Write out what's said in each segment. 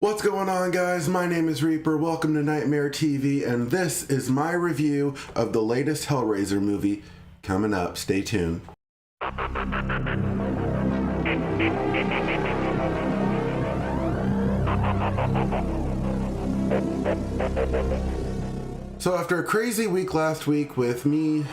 What's going on, guys? My name is Reaper. Welcome to Nightmare TV, and this is my review of the latest Hellraiser movie coming up. Stay tuned. So after a crazy week last week with me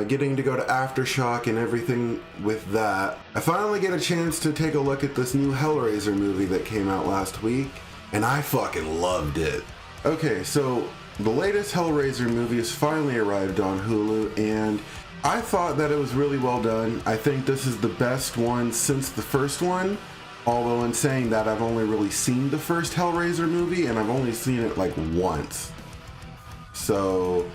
getting to go to Aftershock and everything with that, I finally get a chance to take a look at this new Hellraiser movie that came out last week, and I fucking loved it. Okay, so the latest Hellraiser movie has finally arrived on Hulu, and I thought that it was really well done. I think this is the best one since the first one, although in saying that, I've only really seen the first Hellraiser movie, and I've only seen it like once. So,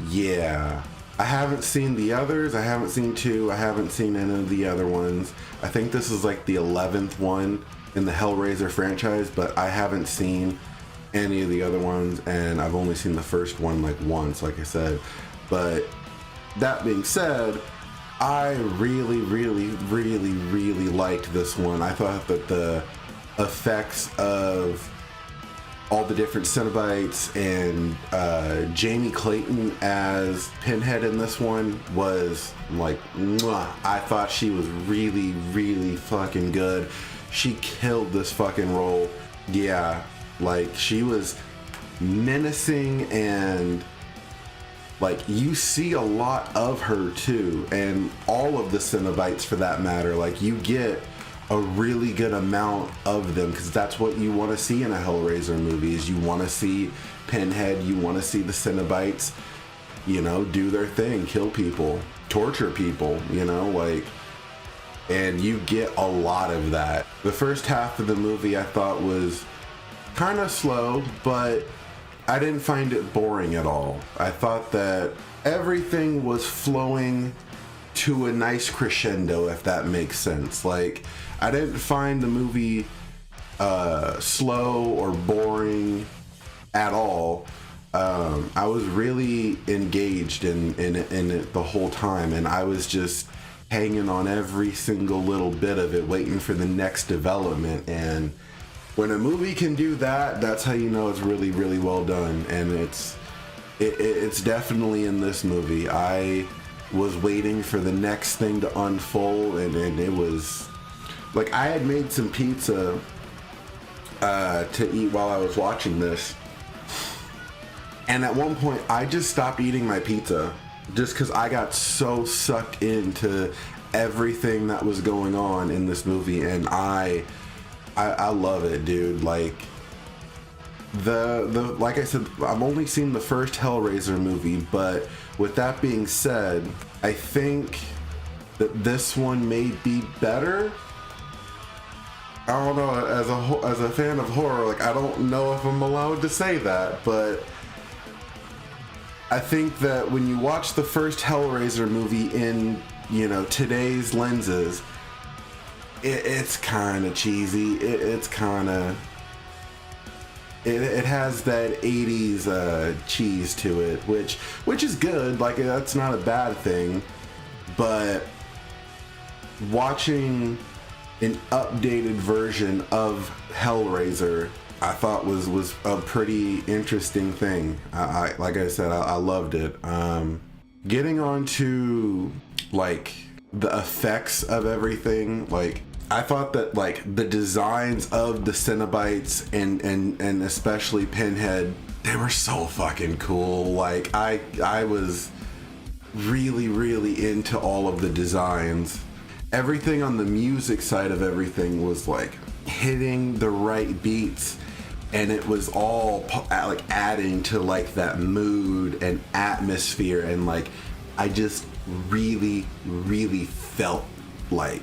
yeah. I haven't seen the others. I haven't seen 2. I haven't seen any of the other ones. I think this is like the 11th one in the Hellraiser franchise, but I haven't seen any of the other ones, and I've only seen the first one like once, like I said. But that being said, I really liked this one. I thought that the effects of all the different Cenobites and Jamie Clayton as Pinhead in this one was like, mwah. I thought she was really fucking good. She killed this fucking role. Yeah, like she was menacing, and like you see a lot of her too, and all of the Cenobites for that matter. Like you get a really good amount of them, because that's what you want to see in a Hellraiser movie. Is you want to see Pinhead, you want to see the Cenobites, you know, do their thing, kill people, torture people, you know, like, and you get a lot of that. The first half of the movie I thought was kind of slow, but I didn't find it boring at all. I thought that everything was flowing to a nice crescendo, if that makes sense. Like, I didn't find the movie slow or boring at all. I was really engaged in it the whole time, and I was just hanging on every single little bit of it, waiting for the next development. And when a movie can do that, that's how you know it's really well done. And it's definitely in this movie. I was waiting for the next thing to unfold, and it was like I had made some pizza to eat while I was watching this, and at one point I just stopped eating my pizza just because I got so sucked into everything that was going on in this movie. And I love it, dude. Like the like I said, I've only seen the first Hellraiser movie, but with that being said, I think that this one may be better. I don't know, as a fan of horror, like I don't know if I'm allowed to say that, but I think that when you watch the first Hellraiser movie in, you know, today's lenses, it's kind of cheesy. It's kind of it has that 80s cheese to it, which is good. Like, that's not a bad thing. But watching an updated version of Hellraiser, I thought was a pretty interesting thing. I like I said, I loved it. Getting on to like the effects of everything, like I thought that like the designs of the Cenobites and especially Pinhead, they were so fucking cool. Like I was really into all of the designs. Everything on the music side of everything was like hitting the right beats, and it was all like adding to like that mood and atmosphere, and like I just really felt like,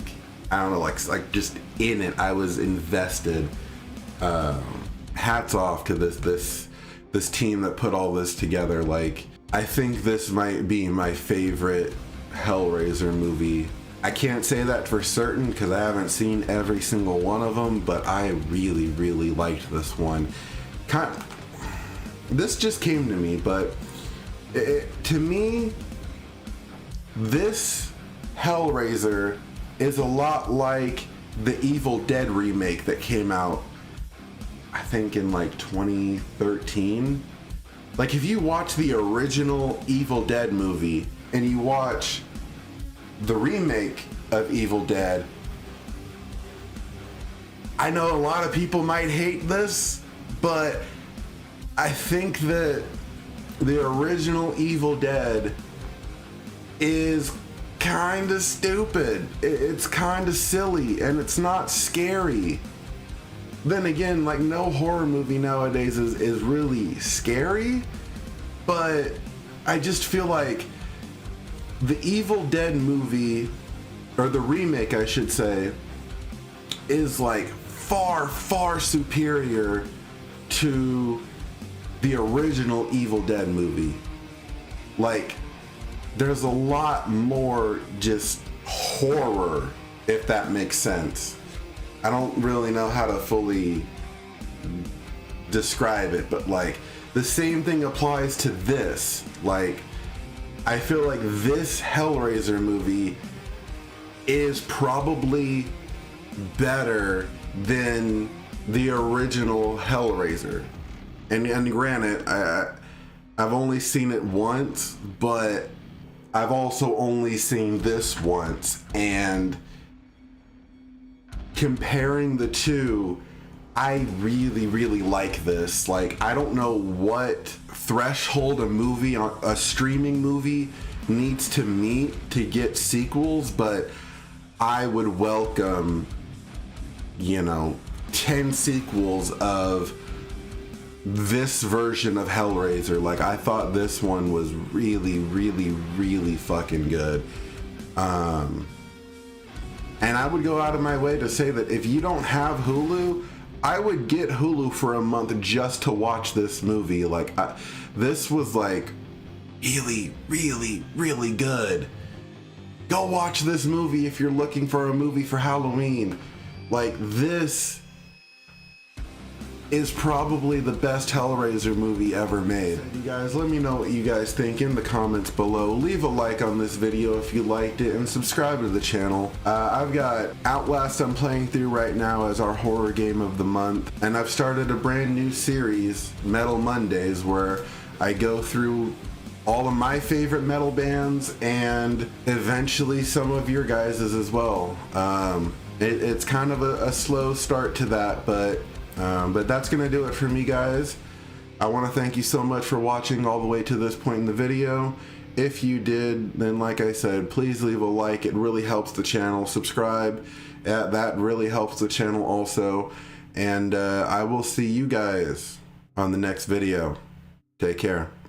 I don't know, like just in it. I was invested. Hats off to this team that put all this together. Like, I think this might be my favorite Hellraiser movie. I can't say that for certain because I haven't seen every single one of them, but I really liked this one. This just came to me, but to me, this Hellraiser is a lot like the Evil Dead remake that came out think in like 2013. Like if you watch the original Evil Dead movie and you watch the remake of Evil Dead, I know a lot of people might hate this, but I think that the original Evil Dead is kind of stupid. It's kind of silly, and it's not scary. Then again, like no horror movie nowadays is really scary, but I just feel like the Evil Dead movie, or the remake I should say, is like far, far superior to the original Evil Dead movie. Like, there's a lot more just horror, if that makes sense. I don't really know how to fully describe it, but like the same thing applies to this. Like, I feel like this Hellraiser movie is probably better than the original Hellraiser. And granted, I've only seen it once, but I've also only seen this once, and comparing the two, I really, really like this. Like, I don't know what threshold a streaming movie needs to meet to get sequels, but I would welcome, 10 sequels of this version of Hellraiser. Like, I thought this one was really, really, really fucking good. And I would go out of my way to say that if you don't have Hulu, I would get Hulu for a month just to watch this movie. Like, this was like really, really, really good. Go watch this movie if you're looking for a movie for Halloween. Like, this is probably the best Hellraiser movie ever made. You guys, let me know what you guys think in the comments below. Leave a like on this video if you liked it, and subscribe to the channel. I've got Outlast I'm playing through right now as our horror game of the month, and I've started a brand new series, Metal Mondays, where I go through all of my favorite metal bands and eventually some of your guys's as well. It's kind of a slow start to that, but that's gonna do it for me, guys. I want to thank you so much for watching all the way to this point in the video. If you did, then like I said, please leave a like. It really helps the channel. Subscribe, that really helps the channel also. And I will see you guys on the next video. Take care.